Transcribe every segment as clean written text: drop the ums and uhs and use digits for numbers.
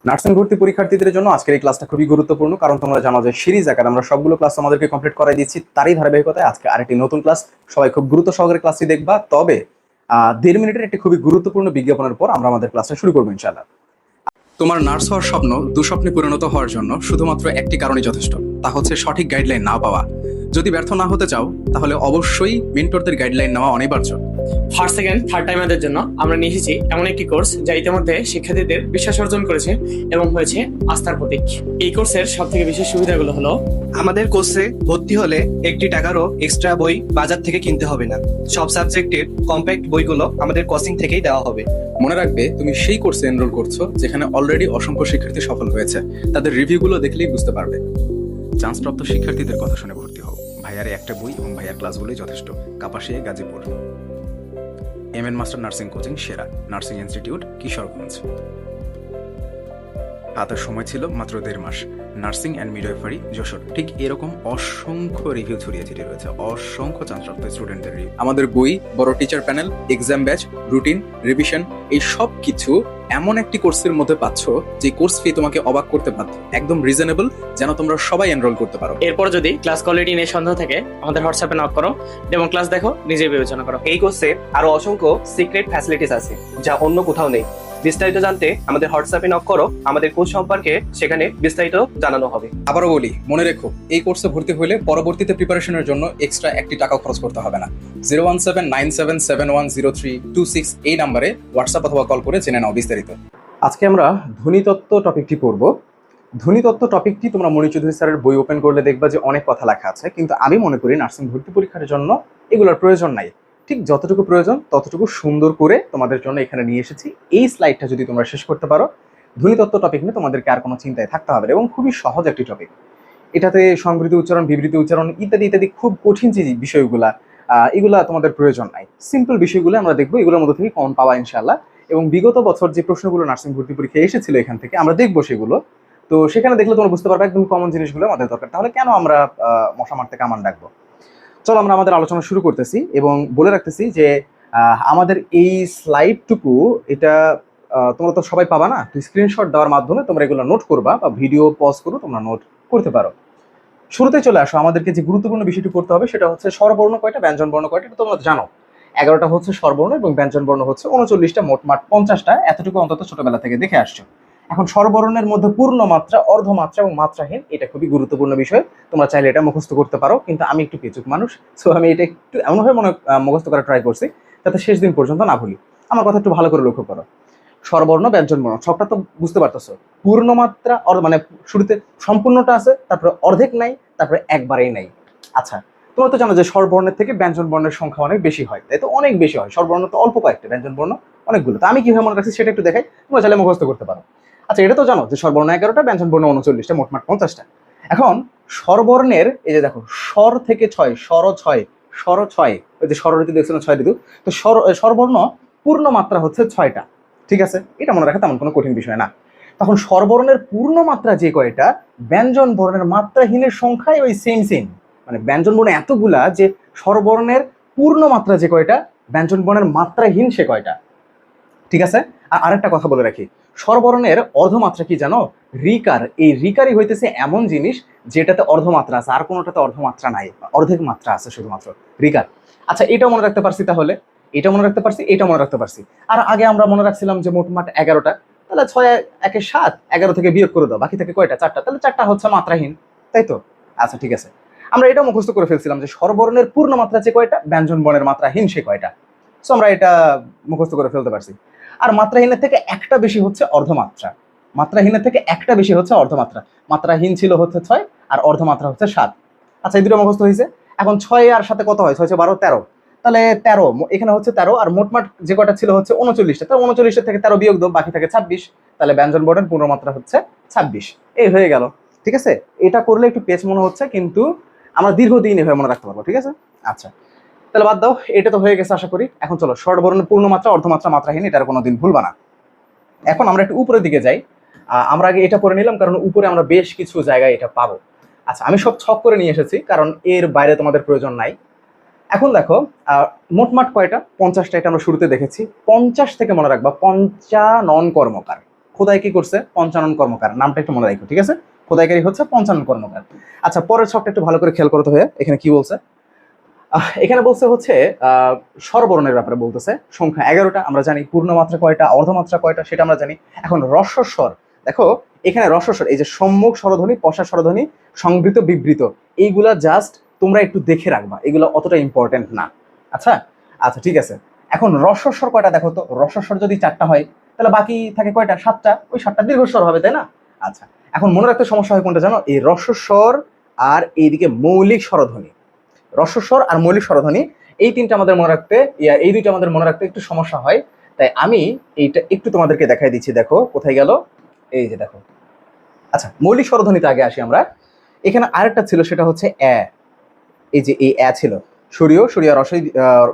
Nursing ভর্তি পরীক্ষার্থীদের জন্য আজকের এই ক্লাসটা খুবই গুরুত্বপূর্ণ, কারণ তোমরা জানো যে সিরিজ আকারে আমরা সবগুলো ক্লাস আমাদেরকে কমপ্লিট করাই দিচ্ছি। তারই ধারাবাহিকতায় আজকে আরেকটি নতুন ক্লাস। সবাই খুব গুরুত্ব সহকারে ক্লাসটি দেখবা। তবে 1.5 মিনিটের একটি খুবই গুরুত্বপূর্ণ বিজ্ঞাপনের পর আমরা আমাদের ক্লাসটা শুরু করবো ইনশাআল্লাহ। তোমার নার্স হওয়ার স্বপ্ন দুঃস্বপ্নে পরিণত হওয়ার জন্য শুধুমাত্র একটি কারণই যথেষ্ট, তা হচ্ছে সঠিক গাইডলাইন না পাওয়া। যদি ব্যর্থ না হতে চাও তাহলে অবশ্যই মেন্টরদের গাইডলাইন নেওয়া অনিবার্য। ফার্স্ট সেকেন্ড থার্ড টাইমারদের জন্য আমরা নিয়ে এসেছি এমন একটি কোর্স যা ইতিমধ্যে শিক্ষার্থীদের বিশ্বাস অর্জন করেছে এবং হয়েছে আস্থার প্রতীক। এই কোর্সের সব থেকে বিশেষ সুবিধাগুলো হলো, আমাদের কোর্সে ভর্তি হলে একটি টাকারও এক্সট্রা বই বাজার থেকে কিনতে হবে না। সব সাবজেক্টের কম্প্যাক্ট বইগুলো আমাদের কোচিং থেকেই দেওয়া হবে। মনে রাখবে, তুমি সেই কোর্সে এনরোল করছো যেখানে অলরেডি অসংখ্য শিক্ষার্থী সফল হয়েছে। তাদের রিভিউগুলো দেখলেই বুঝতে পারবে। চান্সপ্রাপ্ত শিক্ষার্থীদের কথা শুনে ভর্তি হও। ভাইয়ারে একটা বই এবং ভাইয়ার ক্লাসগুলোই যথেষ্ট। Kapasia, Gazipur. MN master nursing coaching সেরা, নার্সিং ইনস্টিটিউট, কিশোরগঞ্জ। হাতের সময় ছিল মাত্র 1.5 মাস। Nursing and midwifery, Jessore. ঠিক এরকম অসংখ্য রিভিউ ছড়িয়ে ছিটিয়ে রয়েছে, অসংখ্য চান্সপ্রাপ্ত স্টুডেন্টদের রিভিউ। আমাদের বই, বড় teacher panel, exam batch, routine, revision, এই সব কিছু এমন একটি কোর্সের মধ্যে পাচ্ছ যে কোর্স ফি তোমাকে অবাক করতে বাধ্য। একদম রিজনেবল, যেন তোমরা সবাই এনরোল করতে পারো। এরপর যদি ক্লাস কোয়ালিটি নিয়ে সন্দেহ থাকে আমাদের হোয়াটসঅ্যাপে নক করো এবং ক্লাস দেখো, নিজে বিবেচনা করো। এই কোর্সে আরো অসংখ্য সিক্রেট ফ্যাসিলিটিস আছে যা অন্য কোথাও নেই। বিস্তারিত জানতে আমাদের হোয়াটসঅ্যাপে নক করো। আমাদের কোর্স সম্পর্কে সেখানে বিস্তারিত জানানো হবে। আবারও বলি, মনে রেখো, এই কোর্সে ভর্তি হলে পরবর্তীতে প্রিপারেশনের জন্য এক্সট্রা একটি টাকাও খরচ করতে হবে না। 01797710326 এই নাম্বারে হোয়াটসঅ্যাপ অথবা কল করে জেনে নাও বিস্তারিত। আজকে আমরা ধ্বনিতত্ত্ব টপিকটি পড়ব। ধ্বনিতত্ত্ব টপিকটি তোমরা মণি চৌধুরী স্যারের বই ওপেন করলে দেখবা যে অনেক কথা লেখা আছে, কিন্তু আমি মনে করি নার্সিং ভর্তি পরীক্ষার জন্য এগুলোর প্রয়োজন নাই। ঠিক যতটুকু প্রয়োজন ততটুকু সুন্দর করে তোমাদের জন্য এখানে নিয়ে এসেছি। এই স্লাইডটা যদি তোমরা শেষ করতে পারো, ধ্বনিতত্ত্ব টপিক নিয়ে তোমাদেরকে আর কোনো চিন্তায় থাকতে হবে না, এবং খুবই সহজ একটি টপিক। এটাতে সংবৃতি উচ্চারণ, বিবৃতি উচ্চারণ ইত্যাদি ইত্যাদি খুব কঠিন যে বিষয়গুলা, এগুলা তোমাদের প্রয়োজন নাই। সিম্পল বিষয়গুলো আমরা দেখবো, এগুলোর মধ্যে থেকে কমন পাওয়া ইনশাআল্লাহ। এবং বিগত বছর যে প্রশ্নগুলো নার্সিং ভর্তি পরীক্ষায় এসেছিল এখান থেকে আমরা দেখবো সেগুলো। তো সেখানে দেখলে তোমরা বুঝতে পারবে একদম কমন জিনিসগুলো আমাদের দরকার। তাহলে কেন আমরা মশা মারতে কামান ডাকবো? চলো আমরা আমাদের আলোচনা শুরু করতেছি এবং বলে রাখতেছি যে আমাদের এই স্লাইডটুকু এটা তোমরা তো সবাই পাবা না, তো স্ক্রিনশট দেওয়ার মাধ্যমে তোমরা এগুলো নোট করবা বা ভিডিও পজ করো, তোমরা নোট করতে পারো। শুরুতে চলে আসো, আমাদেরকে যে গুরুত্বপূর্ণ বিষয়টি করতে হবে সেটা হচ্ছে স্বরবর্ণ কয়টা, ব্যঞ্জন বর্ণ কয়টা। এটা তোমরা জানো, 11টা হচ্ছে স্বরবর্ণ এবং ব্যঞ্জন বর্ণ হচ্ছে 39টা, মোটমাট 50টা। এতটুকু অন্তত ছোটবেলা থেকে দেখে আসছো। এখন স্বরবর্ণের মধ্যে পূর্ণ মাত্রা, অর্ধমাত্রা এবং মাত্রাহীন, এটা খুবই গুরুত্বপূর্ণ বিষয়। তোমরা চাইলে এটা মুখস্থ করতে পারো, কিন্তু আমি একটু পেচুক মানুষ, সো আমি এটা একটু এমনভাবে মুখস্থ করার ট্রাই করছি যাতে শেষ দিন পর্যন্ত না ভুলি। আমার কথা একটু ভালো করে লক্ষ্য করো। স্বরবর্ণ, ব্যঞ্জন বর্ণ সবটা তো বুঝতে পারতেছো। পূর্ণমাত্রা মানে শুরুতে সম্পূর্ণটা আছে, তারপরে অর্ধেক নাই, তারপরে একবারেই নাই। আচ্ছা, তোমরা তো জানো যে স্বরবর্ণের থেকে ব্যঞ্জন বর্ণের সংখ্যা অনেক বেশি হয়, তাই তো? অনেক বেশি হয়। স্বরবর্ণ তো অল্প কয়েকটা, ব্যঞ্জন বর্ণ অনেকগুলো। তো আমি কিভাবে মনে রাখছি সেটা একটু দেখাই, তোমরা চাইলে মুখস্থ করতে পারো। আচ্ছা, এটা তো জানো যে স্বরবর্ণ 11টা, ব্যঞ্জন বর্ণ 39টা, মোটমাট 50টা। এখন স্বরবর্ণের এই যে দেখো, স্বর থেকে 6, স্বর 6, স্বর 6, ওই যে স্বর ঋতু দেখছো না, 6 ঋতু। তো স্বরবর্ণ পূর্ণ মাত্রা হচ্ছে 6টা। ঠিক আছে, এটা মনে রাখা তেমন কোনো কঠিন বিষয় না। তখন স্বরবর্ণের পূর্ণ মাত্রা যে কয়টা, ব্যঞ্জন বর্ণের মাত্রাহীনের সংখ্যায় ওই সেম সেম। মানে ব্যঞ্জন বর্ণ এতগুলা যে স্বরবর্ণের পূর্ণ মাত্রা যে কয়টা, ব্যঞ্জন বর্ণের মাত্রাহীন সে কয়টা। ঠিক আছে। আর আরেকটা কথা বলে রাখি, স্বরবর্ণের অর্ধমাত্রা কি জানো? রিকার। এই রিকারই হইতেছে এমন জিনিস যেটাতে অর্ধমাত্রা আছে, আর কোনোটাতে অর্ধমাত্রা নাই, অর্ধেক মাত্রা আছে শুধুমাত্র, রিকার। আচ্ছা, এটাও মনে রাখতে পারছি, তাহলে এটা মনে রাখতে পারছি, এটা মনে রাখতে পারছি। আর আগে আমরা মনে রাখছিলাম যে মোটমাট 11টা, তাহলে 6 একে 7, 11 থেকে বিয়োগ করে দাও, বাকি থেকে কয়টা? 4টা, তাহলে 4টা হচ্ছে মাত্রাহীন, তাই তো? আচ্ছা, ঠিক আছে। আমরা এটা মুখস্থ করে ফেলছিলাম যে স্বরবর্ণের পূর্ণ মাত্রা যে কয়টা, ব্যঞ্জন বর্ণের মাত্রাহীন সে কয়টা। সো আমরা এটা মুখস্থ করে ফেলতে পারছি। আর মাত্রাহীনের থেকে একটা বেশি হচ্ছে অর্ধমাত্রা। মাত্রাহীনের থেকে একটা বেশি হচ্ছে অর্ধমাত্রা। মাত্রাহীন ছিল হচ্ছে 6 আর অর্ধমাত্রা হচ্ছে 7। আচ্ছা, এই দুটো মুখস্থ হয়েছে। এখন 6 আর 7 কত হয়? 6 6 12 13, তাহলে 13 এখানে হচ্ছে 13, আর মোটমাট যে কয়টা ছিল হচ্ছে 39টা। তাহলে 39 থেকে 13 বিয়োগ দাও, বাকি থাকে 26। তাহলে ব্যঞ্জন বর্ণের পূর্ণমাত্রা হচ্ছে 26। এই হয়ে গেল। ঠিক আছে, এটা করলে একটু পেচ মনে হচ্ছে, কিন্তু আমরা দীর্ঘদিন এভাবে মনে রাখতে পারবো। ঠিক আছে, আচ্ছা তাহলে বাদ দাও, এটা তো হয়ে গেছে আশা করি। এখন চলো, স্বরবর্ণের পূর্ণমাত্রা, অর্ধমাত্রা, মাত্রাহীন, এটার কোনোদিন ভুলবা না। এখন আমরা একটু উপরের দিকে যাই। আমরা আগে এটা পড়ে নিলাম কারণ উপরে আমরা বেশ কিছু জায়গায় এটা পাবো। আচ্ছা, আমি সব ছক করে নিয়ে এসেছি কারণ এর বাইরে তোমাদের প্রয়োজন নাই। এখন দেখো, মোটমাট কয়টা? 50টা, এটা আমরা শুরুতে দেখেছি। 50 থেকে মনে রাখবা, পঞ্চানন কর্মকার। খোদাই কি করছে? পঞ্চানন কর্মকার। নামটা একটু মনে রাখো, ঠিক আছে? খোদাইকারী হচ্ছে পঞ্চানন কর্মকার। আচ্ছা, পরের ছকটা একটু ভালো করে খেয়াল করতে হবে। এখানে কি বলছে? এখানে বলছে হচ্ছে স্বরবর্ণের ব্যাপারে বলতেছে। সংখ্যা 11টা, আমরা জানি। পূর্ণমাত্রা কয়টা, অর্ধমাত্রা কয়টা, সেটা আমরা জানি। এখন রস্বস্বর, দেখো এখানে রস্বস্বর, এই যে সম্মুখ স্বরধ্বনি, পশ্চাৎ স্বরধ্বনি, সংবৃত, বিবৃত, এইগুলা জাস্ট তোমরা একটু দেখে রাখবা, এগুলো অতটা ইম্পর্টেন্ট না। আচ্ছা আচ্ছা, ঠিক আছে। এখন রস্বস্বর কয়টা দেখো তো। রস্বস্বর যদি 4টা হয় তাহলে বাকি থাকে কয়টা? 7টা। ওই 7টা দীর্ঘস্বর হবে, তাই না? আচ্ছা, এখন মনে রাখতে সমস্যা হয় কোনটা জানো? এই রস্বস্বর আর এইদিকে মৌলিক স্বরধ্বনি। রস্বস্বর আর মৌলিক স্বরধ্বনি, এই তিনটা আমাদের মনে রাখতে, এই দুইটা আমাদের মনে রাখতে একটু সমস্যা হয়। তাই আমি এইটা একটু তোমাদেরকে দেখাই দিচ্ছি। দেখো কোথায় গেল, এই যে দেখো। আচ্ছা, মৌলিক স্বরধ্বনিতে আগে আসি আমরা। এখানে আরেকটা ছিল, সেটা হচ্ছে এ। এই যে এই এ ছিল, সরিয়, সরিয়া রসই,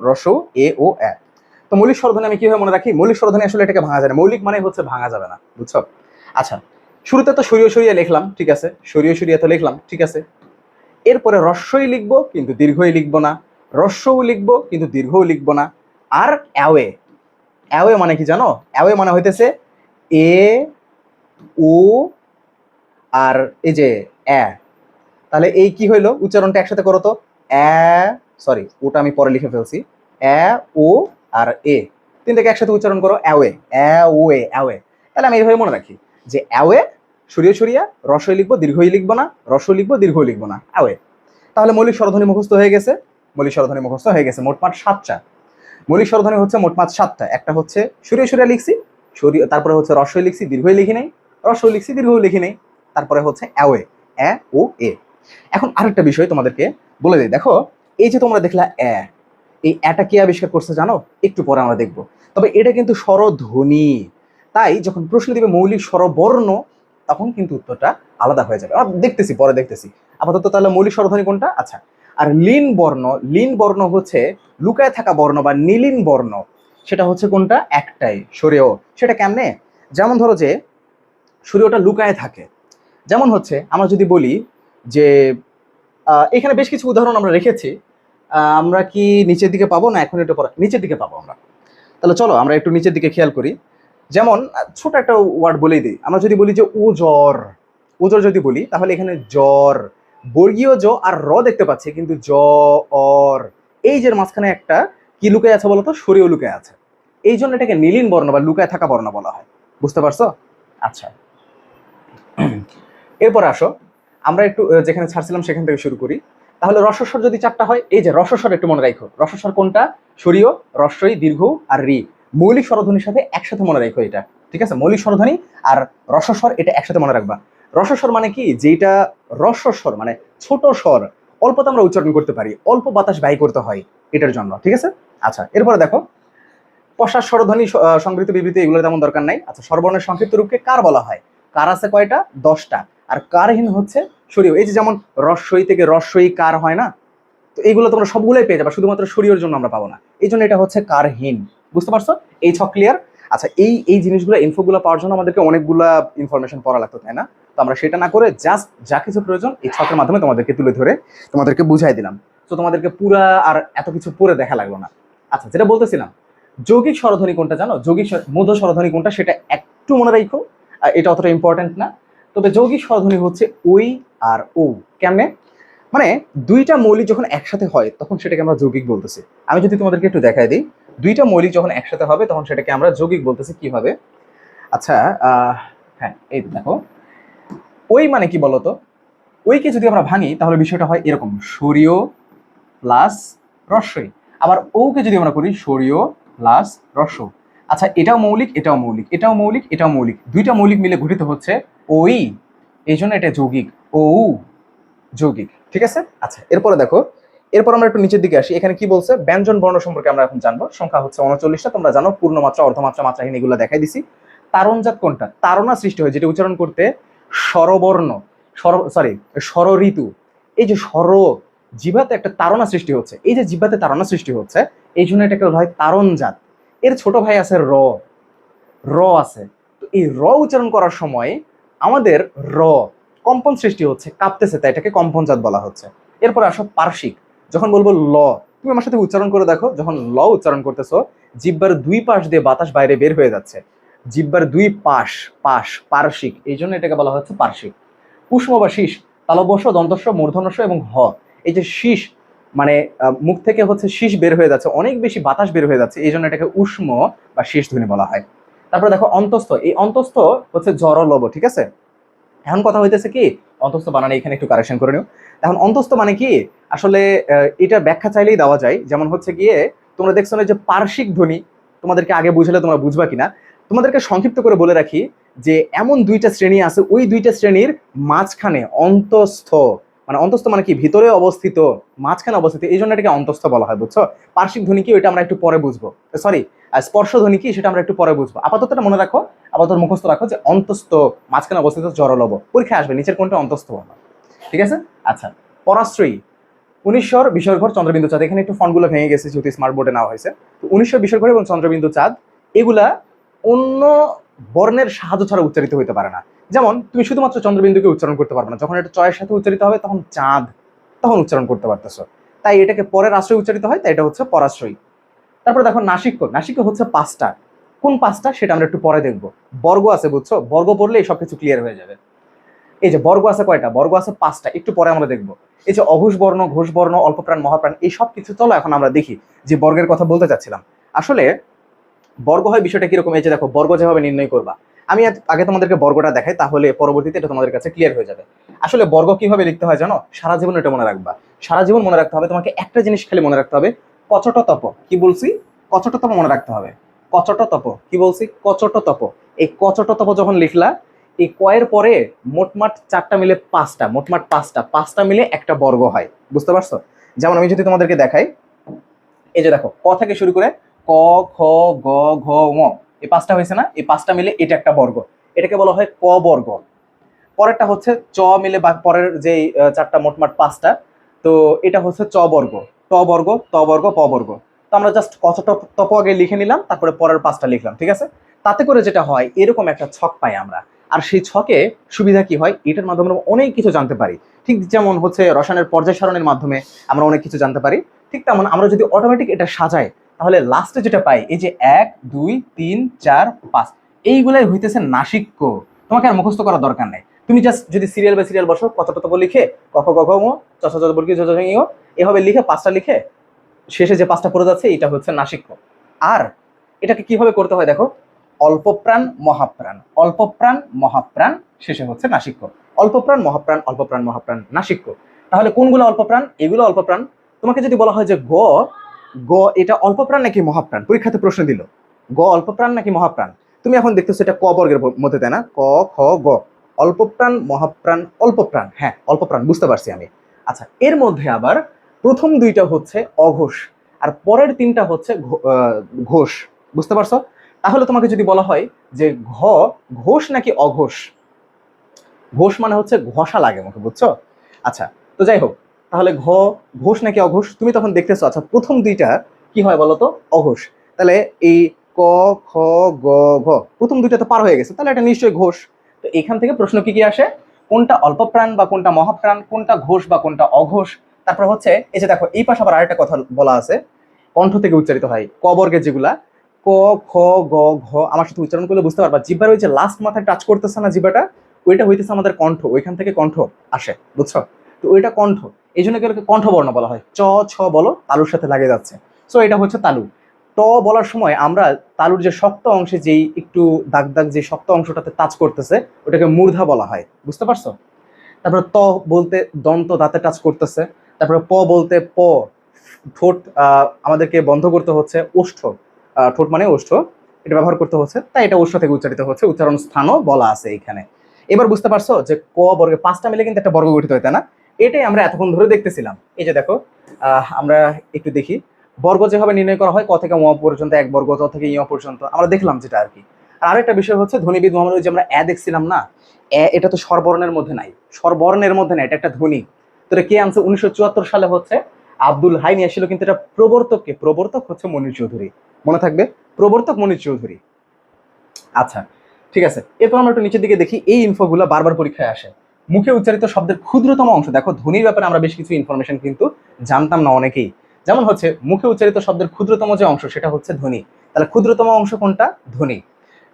রসৌ, এ ও এ। তো মৌলিক স্বরধ্বনি আমি কিভাবে মনে রাখি? মৌলিক স্বরধ্বনি আসলে এটাকে ভাঙা যায় না। মৌলিক মানে হচ্ছে ভাঙা যাবে না, বুঝছো? আচ্ছা, শুরুতে তো সরিয় সরিয়া লিখলাম, ঠিক আছে। সরিয় সরিয়া তো লিখলাম, ঠিক আছে। এরপরে রস্যই লিখবো কিন্তু দীর্ঘই লিখবো না, রস্যও লিখবো কিন্তু দীর্ঘও লিখবো না। আর অ্যাওয়ে, অ্যাওয়ে মানে কি জানো? অ্যাওয়ে মানে হইতেছে এ, ও আর এই যে এ। তাহলে এই কি হইলো? উচ্চারণটা একসাথে করো তো। এ, সরি ওটা আমি পরে লিখে ফেলছি। এ, ও আর এ, তিনটাকে একসাথে উচ্চারণ করো, অ্যাওয়ে, এ ও এ, অ্যাওয়ে। তাহলে আমি এইভাবে মনে রাখি যে অ্যাওয়ে, সরিয়ে সরিয়া রসই লিখবো, দীর্ঘই লিখবো না, রস লিখবো, দীর্ঘই লিখবো না, অ্যাওয়ে। তাহলে মৌলিক স্বরধ্বনি মুখস্থ হয়ে গেছে। মৌলিক স্বরধ্বনি মুখস্থ হয়ে গেছে মোটমাট 7টা। মৌলিক স্বরধ্বনি হচ্ছে মোটমাট 7টা। একটা হচ্ছে সরিয়ে সরিয়া লিখছি, তারপরে হচ্ছে রসই লিখছি, দীর্ঘই লিখি নাই, রসই লিখছি, দীর্ঘই লিখি নাই, তারপরে হচ্ছে অ্যাওয়ে, এ ও এ। এখন আরেকটা বিষয় তোমাদেরকে বলে দিই। দেখো এই যে তোমরা দেখলা এ, এই এটা কে আবিষ্কার করছে জানো? একটু পরে আমরা দেখবো। তবে এটা কিন্তু স্বরধ্বনি, তাই যখন প্রশ্ন দিবে মৌলিক স্বরবর্ণ, তখন কিন্তু উত্তরটা আলাদা হয়ে যাবে। আমরা দেখতেছি, পরে দেখতেছি। আপাতত তাহলে মৌলিক স্বরধ্বনি কোনটা? আচ্ছা, আর লীন বর্ণ, লীন বর্ণ হচ্ছে লুকায় থাকা বর্ণ বা নীলিন বর্ণ। সেটা হচ্ছে কোনটা? একটাই, সরেও। সেটা কেমনে? যেমন ধরো যে সূর্যটা লুকায় থাকে। যেমন হচ্ছে আমরা যদি বলি যে এখানে বেশ কিছু উদাহরণ আমরা রেখেছি। আমরা কি নিচের দিকে পাবো, না এখন একটু পরে নিচের দিকে পাবো আমরা? তাহলে চলো আমরা একটু নিচের দিকে খেয়াল করি। যেমন ছোট একটা ওয়ার্ড বলেই দিই। আমরা যদি বলি যে ওজর, ওজর যদি বলি তাহলে এখানে জ্বর, বর্গীয় জ আর র দেখতে পাচ্ছি, কিন্তু জ অর, এই যে মাঝখানে একটা কি লুকায় আছে বলতো? সরিও লুকায় আছে। এই জন্য এটাকে নীলিন বর্ণ বা লুকায় থাকা বর্ণ বলা হয়। বুঝতে পারছো? আচ্ছা, এরপর আসো আমরা একটু যেখানে ছাড়ছিলাম সেখান থেকে শুরু করি। তাহলে রসস্বর যদি 4টা হয়, এই যে রসস্বর একটু মনে রাখো। রসস্বর কোনটা? সরিয়, রস্বই, দীর্ঘ আর রি। মৌলিক স্বরধ্বনির সাথে একসাথে মনে রাখো এটা, ঠিক আছে? মৌলিক স্বরধ্বনি আর রসস্বর এটা একসাথে মনে রাখবা। রসস্বর মানে কি? যেটা রসস্বর মানে ছোট স্বর, অল্পতে আমরা উচ্চারণ করতে পারি, অল্প বাতাস ব্যয় করতে হয় এটার জন্য, ঠিক আছে? আচ্ছা, এরপরে দেখো পশ্চাৎ স্বরধ্বনি, সংবৃত, বিবৃতি, এগুলো তেমন দরকার নাই। আচ্ছা, স্বরবর্ণের সংক্ষিপ্ত রূপকে কার বলা হয়? কার আছে কয়টা? 10টা। আর কারহীন হচ্ছে সরিয়। এই যে যেমন রস্বই থেকে রস্বই কার হয় না, তো এইগুলো তোমরা সবগুলোই পেয়ে যাবে, শুধুমাত্র সরিয়র জন্য আমরা পাবো না। এই জন্য এটা হচ্ছে কারহীন। বুঝতে পারছো? এই ছক ক্লিয়ার? আচ্ছা, এই জিনিসগুলো, ইনফোগুলো পাওয়ার জন্য আমাদেরকে অনেকগুলা ইনফরমেশন পড়া লাগতো, তাই না? তো আমরা সেটা না করে জাস্ট যা কিছু প্রয়োজন এই ছকের মাধ্যমে তোমাদেরকে তুলে ধরে তোমাদেরকে বুঝাই দিলাম। তো তোমাদেরকে পুরা আর এত কিছু পড়ে দেখা লাগলো না। আচ্ছা, যেটা বলতেছিলাম, যৌগিক স্বরধ্বনি কোনটা জানো? যৌগিক মধ্য স্বরধ্বনি কোনটা সেটা একটু মনে রাখো। এটা অতটা ইম্পর্টেন্ট না। তবে যৌগিক স্বরধ্বনি হচ্ছে ওই আর ও। কেমনে? মানে দুইটা মৌলিক যখন একসাথে হয় তখন সেটাকে আমরা যৌগিক বলতেছি। আমি যদি তোমাদেরকে একটু দেখাই দিই, দুইটা মৌলিক যখন একসাথে হবে তখন সেটাকে আমরা যৌগিক বলতেছি। কিভাবে? আচ্ছা, হ্যাঁ, এই দেখো, ওই মানে কি বলতো? ওইকে যদি আমরা ভাঙি তাহলে বিষয়টা হয় এরকম, সরিয় প্লাস রস্বই। আবার ওকে যদি আমরা করি সরিয় প্লাস রস্ব। আচ্ছা, এটাও মৌলিক, এটাও মৌলিক, এটাও মৌলিক, এটাও মৌলিক, দুইটা মৌলিক মিলে গঠিত হচ্ছে ওই, এই জন্য এটা যৌগিক। ও যৌগিক, ঠিক আছে? আচ্ছা, এরপরে দেখো, এরপর আমরা একটু নিচের দিকে আসি। এখানে কি বলছে? ব্যঞ্জন বর্ণ সম্পর্কে আমরা এখন জানবো। সংখ্যা হচ্ছে 39টা। তোমরা জানো পূর্ণমাত্রা, অর্ধমাত্রা, মাত্রাহীন এগুলো দেখাই দিছি। তারণজাত কোনটা? তাড়না সৃষ্টি হয় যেটা উচ্চারণ করতে স্বরবর্ণ, স্বর ঋতু। এই যে স্বর জিভাতে একটা তাড়না সৃষ্টি হচ্ছে, এই যে জিভাতে তাড়না সৃষ্টি হচ্ছে, এই জন্য এটাকে বলা হয় তারণজাত। এর ছোট ভাই আছে র, র আছে। তো এই র উচ্চারণ করার সময় আমাদের র কম্পন সৃষ্টি হচ্ছে, কাঁপতেছে, তাই এটাকে কম্পনজাত বলা হচ্ছে। এরপর আসো পার্শ্বিক। যখন বলবো ল, তুমি আমার সাথে উচ্চারণ করে দেখো, যখন ল উচ্চারণ করতেছো জিহ্বার দুই পাশ দিয়ে বাতাস বাইরে বের হয়ে যাচ্ছে, জিহ্বার দুই পাশ, পাশ পার্শ্বিক, এই জন্য এটাকে বলা হচ্ছে পার্শ্বিক। উষ্ম বা শীষ, তালব্য দন্তস্ব মূর্ধন্যস্ব এবং হ, এই যে শীষ মানে মুখ থেকে হচ্ছে শীষ বের হয়ে যাচ্ছে, অনেক বেশি বাতাস বের হয়ে যাচ্ছে, এই জন্য এটাকে উষ্ম বা শীষ ধ্বনি বলা হয়। তারপরে দেখো অন্তস্থ, এই অন্তস্থ হচ্ছে জড়লব, ঠিক আছে। এখন কথা হইতেছে কি, অন্তস্থ বানানে এখানে একটু কারেকশন করে নিও। এখন অন্তস্থ মানে কি, আসলে এটা ব্যাখ্যা চাইলেই দেওয়া যায়। যেমন হচ্ছে গিয়ে তোমরা দেখছো না যে পার্শ্বিক ধ্বনি, তোমাদেরকে আগে বুঝালে তোমরা বুঝবা কিনা, তোমাদেরকে সংক্ষিপ্ত করে বলে রাখি যে এমন দুইটা শ্রেণী আছে, ওই দুইটা শ্রেণীর মাঝখানে অন্তস্থ, মানে অন্তস্থ মানে কি ভিতরে অবস্থিত, মাঝখানে অবস্থিত, এই জন্য এটাকে অন্তস্থ বলা হয়, বুঝছো। পার্শ্বিক ধ্বনি কি ওইটা আমরা একটু পরে বুঝবো, সরি স্পর্শ ধ্বনি কি সেটা আমরা একটু পরে বুঝবো। আপাতত এটা মনে রাখো, আপাতত মুখস্থ রাখো যে অন্তস্থ মাঝখানে অবস্থিত জড়লব, পরীক্ষায় আসবে নিচের কোনটা অন্তস্থ বলা, ঠিক আছে। আচ্ছা, পরাশ্রয়ী, 1900 বিসর্ঘর চন্দ্রবিন্দু চাঁদ, এখানে একটু ফন্টগুলো ভেঙে গেছে যেহেতু স্মার্ট বোর্ডে নেওয়া হয়েছে। তো 1900 বিসর্ঘর এবং চন্দ্রবিন্দু চাঁদ এগুলা অন্য বর্ণের সাহায্য ছাড়া উচ্চারিত হতে পারে না। যেমন তুমি শুধুমাত্র চন্দ্রবিন্দুকে উচ্চারণ করতে পারবে না, যখন এটা চয়ের সাথে উচ্চারিত হবে তখন চাঁদ, তখন উচ্চারণ করতে পারতেছো, তাই এটাকে পরের আশ্রয় উচ্চারিত হয়, তাই এটা হচ্ছে পরাশ্রয়ী। তারপরে দেখো নাসিক্য, নাসিক্য হচ্ছে পাঁচটা, কোন পাঁচটা সেটা আমরা একটু পরে দেখবো। বর্গ আছে, বুঝছো, বর্গ পড়লে এই সবকিছু ক্লিয়ার হয়ে যাবে। এই যে বর্গ আছে কয়টা, বর্গ আছে পাঁচটা, একটু পরে আমরা দেখবো। এই যে অঘোষ বর্ণ, ঘোষ বর্ণ, অল্পপ্রাণ, মহাপ্রাণ, এই সব কিছু চলো এখন আমরা দেখি যে বর্গের কথা বলতে চাচ্ছিলাম। আসলে বর্গ হয় বিষয়টা কিরকম, এই যে দেখো বর্গ যেভাবে নির্ণয় করবা, আমি আগে তোমাদেরকে বর্গটা দেখাই, তাহলে পরবর্তীতে এটা তোমাদের কাছে ক্লিয়ার হয়ে যাবে। আসলে বর্গ কিভাবে লিখতে হয় জানো, সারা জীবন এটা মনে রাখবা, সারা জীবন মনে রাখতে হবে তোমাকে, একটা জিনিস খালি মনে রাখতে হবে, কচটতপ, কি বলছি, কচটতপ মনে রাখতে হবে। কচটতপ কি বলছি, কচটতপ। এই কচটতপ যখন লিখলা, এই কয়ের পরে মোটমাট চারটা মিলে পাঁচটা, মোটমাট পাঁচটা, পাঁচটা মিলে একটা বর্গ হয়, বুঝতে পারছো। যেমন আমি যদি তোমাদেরকে দেখাই, এই যে দেখো ক থেকে শুরু করে ক, খ, গ, ঘ, ঙ, এই পাঁচটা হয়েছে না, এই পাঁচটা মিলে এটা একটা বর্গ, এটাকে বলা হয় ক বর্গ। পরেরটা হচ্ছে চ মিলে বা পরের যে চারটা মোটমাট পাঁচটা, তো এটা হচ্ছে চ বর্গ, ট বর্গ, ত বর্গ, প বর্গ। তো আমরা জাস্ট কচটপ আগে লিখে নিলাম, তারপরে পরের পাঁচটা লিখলাম, ঠিক আছে। তাতে করে যেটা হয়, এরকম একটা ছক পাই আমরা। আর সেই ছকে সুবিধা কি হয়, এটার মাধ্যমে আমরা অনেক কিছু জানতে পারি। ঠিক যেমন হচ্ছে রসায়নের পর্যায় সারণের মাধ্যমে আমরা অনেক কিছু জানতে পারি, ঠিক তেমন আমরা যদি অটোমেটিক এটা সাজাই, তাহলে লাস্টে যেটা পাই, এই যে 1 2 3 4 5, এইগুলাই হইতেছে নাসিক্য। তোমাকে আর মুখস্থ করার দরকার নেই, তুমি জাস্ট যদি সিরিয়াল বাই সিরিয়াল বসো, কত লিখে ক খ গ ঘ ঙ চ ছ জ জ বর্গীয় জ ঝ ঞ, এভাবে লিখে পাঁচটা লিখে শেষে যে পাঁচটা পড়ে যাচ্ছে, এটা হচ্ছে নাসিক্য। আর এটাকে কিভাবে করতে হয় দেখো, অল্পপ্রাণ মহাপ্রাণ, অল্পপ্রাণ মহাপ্রাণ, শেষে হচ্ছে নাসিক্য। অল্পপ্রাণ মহাপ্রাণ, অল্পপ্রাণ মহাপ্রাণ, নাসিক্য। তাহলে কোনগুলো অল্পপ্রাণ, এগুলো অল্পপ্রাণ। তোমাকে যদি বলা হয় যে গ, গ এটা অল্পপ্রাণ নাকি মহাপ্রাণ, পরীক্ষাতে প্রশ্ন দিল গ অল্পপ্রাণ নাকি মহাপ্রাণ, তুমি এখন দেখতেছো এটা ক বর্গের মধ্যে, তাই না, ক খ গ, অল্পপ্রাণ মহাপ্রাণ অল্পপ্রাণ, হ্যাঁ অল্পপ্রাণ, বুঝতে পারছি আমি। আচ্ছা, এর মধ্যে আবার প্রথম দুইটা হচ্ছে অঘোষ, আর পরের তিনটা হচ্ছে ঘোষ, বুঝতে পারছো। তাহলে তোমাকে যদি বলা হয় যে ঘোষ নাকি অঘোষ, ঘোষ মানে হচ্ছে ঘষা লাগে মুখে, বুঝছো। আচ্ছা, তো যাই হোক, তাহলে ঘোষ নাকি অঘোষ, তুমি তখন দেখতেছো, আচ্ছা প্রথম দুইটা কি হয় বলো তো, অঘোষ। তাহলে এই ক খ গ ঘ, প্রথম দুইটা তো পার হয়ে গেছে, তাহলে এটা নিশ্চয়ই ঘোষ। তো এখান থেকে প্রশ্ন কি কি আসে, কোনটা অল্পপ্রাণ বা কোনটা মহাপ্রাণ, কোনটা ঘোষ বা কোনটা অঘোষ। তারপর হচ্ছে এই যে দেখো এই পাশে আবার আরেকটা কথা বলা আছে, কণ্ঠ থেকে উচ্চারিত হয় ক বর্গের যেগুলা, ক খ গ ঘ, আমার সাথে উচ্চারণ করলে বুঝতে পারবা, জিহ্বার ওই যে লাস্ট মাথায় টাচ করতেছে না জিহ্বাটা, ওইটা হইতেছে আমাদের কণ্ঠ, ওইখান থেকে কণ্ঠ আসে, বুঝছো। তো ওইটা কণ্ঠ, এই জন্য কণ্ঠবর্ণ বলা হয়। চ ছ বলো, তালুর সাথে লাগে যাচ্ছে, সো এটা হচ্ছে তালু। ট বলার সময় আমরা তালুর যে শক্ত অংশে, যেই একটু দাগ দাগ যে শক্ত অংশটাতে টাচ করতেছে, ওটাকে মূর্ধা বলা হয়, বুঝতে পারছো। তারপরে ত বলতে দন্ত দাঁতে টাচ করতেছে, তারপরে প বলতে ঠোঁট আমাদেরকে বন্ধ করতে হচ্ছে, ওষ্ঠ, ঠোঁট মানে ওষ্ঠ, এটা ব্যবহার করতে হচ্ছে, তাই এটা ওষ্ঠ থেকে উচ্চারিত হচ্ছে, উচ্চারণ স্থানও বলা আছে এখানে। এবার বুঝতে পারছো যে ক বর্গে পাঁচটা মিলে কিন্তু একটা বর্গ গঠিত হয়, তাই না। এটাই আমরা এতক্ষণ ধরে দেখতেছিলাম। এই যে দেখো, আমরা একটু দেখি বর্গ যেভাবে নির্ণয় করা হয়, ক থেকে ম পর্যন্ত এক বর্গ, চ থেকে ইয় পর্যন্ত আমরা দেখলাম যেটা আর কি। আর আরেকটা বিষয় হচ্ছে ধ্বনিবিদ মোহাম্মদ, যে আমরা দেখছিলাম না, এটা তো স্বরবর্ণের মধ্যে নাই, স্বরবর্ণের মধ্যে নাই, এটা একটা ধ্বনি। তো এটা কে আনছে, 1974 সালে হচ্ছে আব্দুল হাই নিয়ে আসছিল, কিন্তু এটা প্রবর্তক হচ্ছে মনির চৌধুরী, মনে থাকবে, প্রবর্তক মনির চৌধুরী। আচ্ছা, ঠিক আছে, এরপর আমরা একটু নিচের দিকে দেখি, এই ইনফোগুলো বারবার পরীক্ষায় আসে। মুখে উচ্চারিত শব্দের ক্ষুদ্রতম অংশ, দেখো ধ্বনির ব্যাপারে আমরা বেশ কিছু ইনফরমেশন কিন্তু জানতাম না অনেকেই। যেমন হচ্ছে মুখে উচ্চারিত শব্দের ক্ষুদ্রতম যে অংশ সেটা হচ্ছে ধ্বনি, তাহলে ক্ষুদ্রতম অংশ কোনটা, ধ্বনি।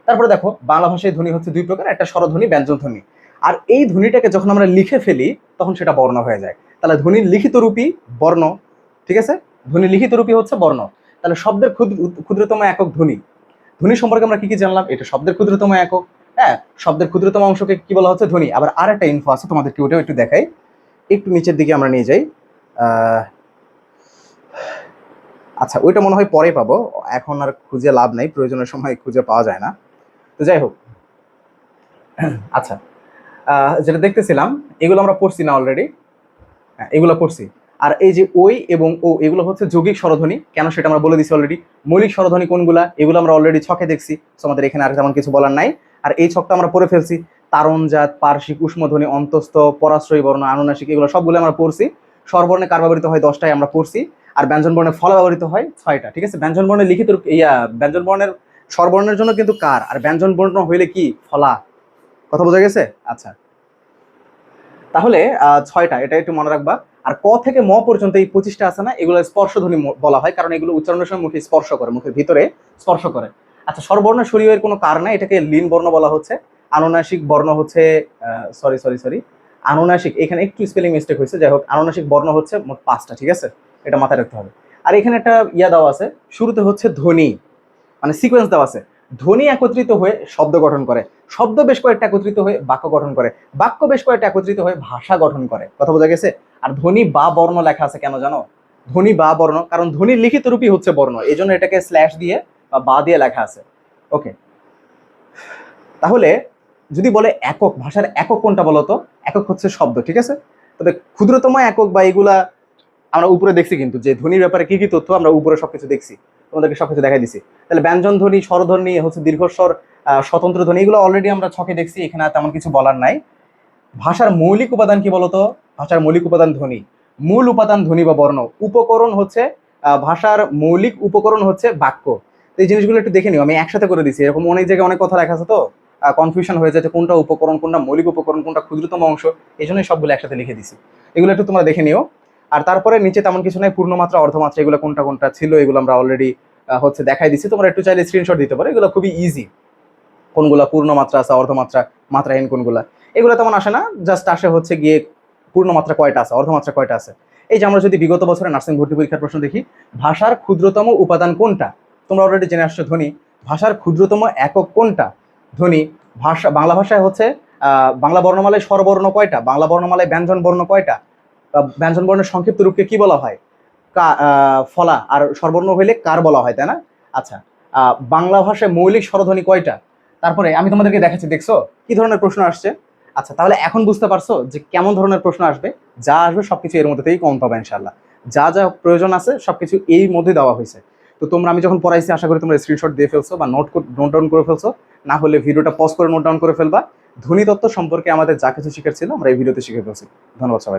তারপরে দেখো বাংলা ভাষায় ধ্বনি হচ্ছে দুই প্রকার, একটা স্বরধ্বনি, ব্যঞ্জন ধ্বনি। আর এই ধ্বনিটাকে যখন আমরা লিখে ফেলি তখন সেটা বর্ণ হয়ে যায়। তাহলে ধ্বনির লিখিত রূপই বর্ণ, ঠিক আছে? ধ্বনির লিখিত রূপই হচ্ছে বর্ণ। তাহলে শব্দের ক্ষুদ্রতম একক ধ্বনি। ধ্বনি সম্পর্কে আমরা কি কি জানলাম? এটা শব্দের ক্ষুদ্রতম একক। হ্যাঁ, শব্দের ক্ষুদ্রতম অংশকে কি বলা হচ্ছে? ধ্বনি। আবার আর একটা ইনফো আছে, তোমাদেরকে ওটাও একটু দেখাই। একটু নিচের দিকে আমরা নিয়ে যাই। আচ্ছা, ওইটা মনে হয় পরে পাবো, এখন আর খুঁজে লাভ নাই, প্রয়োজনের সময় খুঁজে পাওয়া যায় না। তো যাই হোক, আচ্ছা, যেটা দেখতেছিলাম এগুলো আমরা পড়ছি না অলরেডি? হ্যাঁ, এগুলো পড়ছি। আর এই যে ওই এবং ও, এগুলো হচ্ছে যৌগিক স্বরধ্বনি। কেন সেটা আমরা বলে দিছি অলরেডি। মৌলিক স্বরধ্বনি কোনগুলা, এগুলো আমরা অলরেডি ছকে দেখছি, তো আমাদের এখানে আর তেমন কিছু বলার নাই। আর এই ছকটা আমরা পড়ে ফেলছি। তারণজাত, পার্শ্বিক, উষ্মধ্বনি, অন্তস্থ, পরাশ্রয়ী বর্ণ, আনুনাসিক, এগুলো সবগুলো আমরা পড়ছি। স্বরবর্ণে কার ব্যবহৃত হয় 10টায় আমরা পড়ছি। আর ব্যঞ্জন বর্ণে ফল ব্যবহৃত হয় 6টা, ঠিক আছে? ব্যঞ্জন বর্ণের লিখিত ব্যঞ্জন বর্ণের স্বরবর্ণের জন্য কিন্তু কার, আর ব্যঞ্জন বর্ণ হইলে কি ফলা। কথা বোঝা গেছে? আচ্ছা, তাহলে 6টা, এটা একটু মনে রাখবা। আর ক থেকে ম পর্যন্ত এই 25টা আছে না, এগুলো স্পর্শধ্বনি বলা হয়, কারণ এগুলো উচ্চারণের সময় মুখে স্পর্শ করে, মুখের ভিতরে স্পর্শ করে। আচ্ছা, স্বরবর্ণ সরিয়ের কোনো কার নাই, এটাকে লীন বর্ণ বলা হচ্ছে। আনুনাসিক বর্ণ হচ্ছে সরি, আনুনাসিক, এখানে একটু স্পেলিং মিস্টেক হয়েছে, যাই হোক, আনুনাসিক বর্ণ হচ্ছে মোট 5টা, ঠিক আছে? এটা মাথায় রাখতে হবে। আর এখানে একটা দেওয়া আছে, শুরুতে হচ্ছে ধ্বনি, মানে সিকোয়েন্স দেওয়া আছে। ধ্বনি একত্রিত হয়ে শব্দ গঠন করে, শব্দ বেশ কয়েকটা একত্রিত হয়ে বাক্য গঠন করে, বাক্য বেশ কয়েকটা একত্রিত হয়ে ভাষা গঠন করে। কথা বোঝা গেছে? আর ধ্বনি বা বর্ণ লেখা আছে কেন জানো? ধ্বনি বা বর্ণ, কারণ ধ্বনির লিখিত রূপই হচ্ছে বর্ণ, এই জন্য এটাকে স্ল্যাশ দিয়ে বা দিয়ে লেখা আছে। ওকে, তাহলে যদি বলে একক, ভাষার একক কোনটা বলো তো? একক হচ্ছে শব্দ, ঠিক আছে? তবে ক্ষুদ্রতম একক বা এগুলা আমরা উপরে দেখছি, কিন্তু যে ধ্বনির ব্যাপারে কি কি তথ্য আমরা উপরে সবকিছু দেখছি, তোমাদেরকে সবকিছু দেখাই দিছি। তাহলে ব্যঞ্জন ধ্বনি, স্বরধ্বনি, হচ্ছে দীর্ঘস্বর, স্বতন্ত্র ধ্বনি, এগুলো অলরেডি আমরা ছকে দেখছি, এখানে আর তেমন কিছু বলার নাই। ভাষার মৌলিক উপাদান কি বলতো? ভাষার মৌলিক উপাদান ধ্বনি। মূল উপাদান ধ্বনি বা বর্ণ। উপকরণ হচ্ছে ভাষার মৌলিক উপকরণ হচ্ছে বাক্য। তো এই জিনিসগুলো একটু দেখে নিও, আমি একসাথে করে দিছি, এরকম অনেক জায়গায় অনেক কথা লেখা আছে, তো কনফিউশন হয়ে যাচ্ছে কোনটা উপকরণ, কোনটা মৌলিক উপকরণ, কোনটা ক্ষুদ্রতম অংশ, এই জন্যই সবগুলো একসাথে লিখে দিছি। এগুলো একটু তোমরা দেখে নিও। আর তারপরে নিচে তেমন কিছু নাই, পূর্ণমাত্রা, অর্ধমাত্রা, এগুলো কোনটা কোনটা ছিল এগুলো আমরা অলরেডি হচ্ছে দেখাই দিছি। তোমরা একটু চাইলে স্ক্রিনশট দিতে পারো, এগুলো খুবই ইজি। কোনগুলা পূর্ণমাত্রা আছে, অর্ধমাত্রা, মাত্রাহীন কোনগুলা, এগুলো তেমন আসে না, জাস্ট আসে হচ্ছে গিয়ে পূর্ণমাত্রা কয়টা আছে, অর্ধমাত্রা কয়টা আছে। এই যে আমরা যদি বিগত বছরে নার্সিং ভর্তি পরীক্ষার প্রশ্ন দেখি, ভাষার ক্ষুদ্রতম উপাদান কোনটা, তোমরা অলরেডি জেনে আসছো ধ্বনি। ভাষার ক্ষুদ্রতম একক কোনটা? ধ্বনি। ভাষা, বাংলা ভাষায় হচ্ছে বাংলা বর্ণমালায় স্বরবর্ণ কয়টা, বাংলা বর্ণমালায় ব্যঞ্জন বর্ণ কয়টা, ব্যঞ্জন বর্ণের সংক্ষিপ্ত রূপকে কি বলা হয়? ফলা। আর স্বরবর্ণ হইলে কার বলা হয়, তাই না? আচ্ছা, বাংলা ভাষায় মৌলিক স্বরধ্বনি কয়টা? তারপরে আমি তোমাদেরকে দেখাচ্ছি, দেখছো কি ধরনের প্রশ্ন আসছে? আচ্ছা, তাহলে এখন বুঝতে পারছো যে কেমন ধরনের প্রশ্ন আসবে। যা আসবে সবকিছু এর মধ্যে থেকেই কম পাবে ইনশাল্লাহ। যা যা প্রয়োজন আছে সবকিছু এই মধ্যে দেওয়া হয়েছে। তো তোমরা, আমি যখন পড়াইছি, আশা করি তোমরা স্ক্রিনশট দিয়ে ফেলছো বা নোট ডাউন করে ফেলছো। না হলে ভিডিওটা পজ করে নোট ডাউন করে ফেলবা। ধ্বনিতত্ত্ব সম্পর্কে আমাদের যা কিছু শিখার ছিল আমরা এই ভিডিওতে শিখে ফেলছি। ধন্যবাদ সবাই।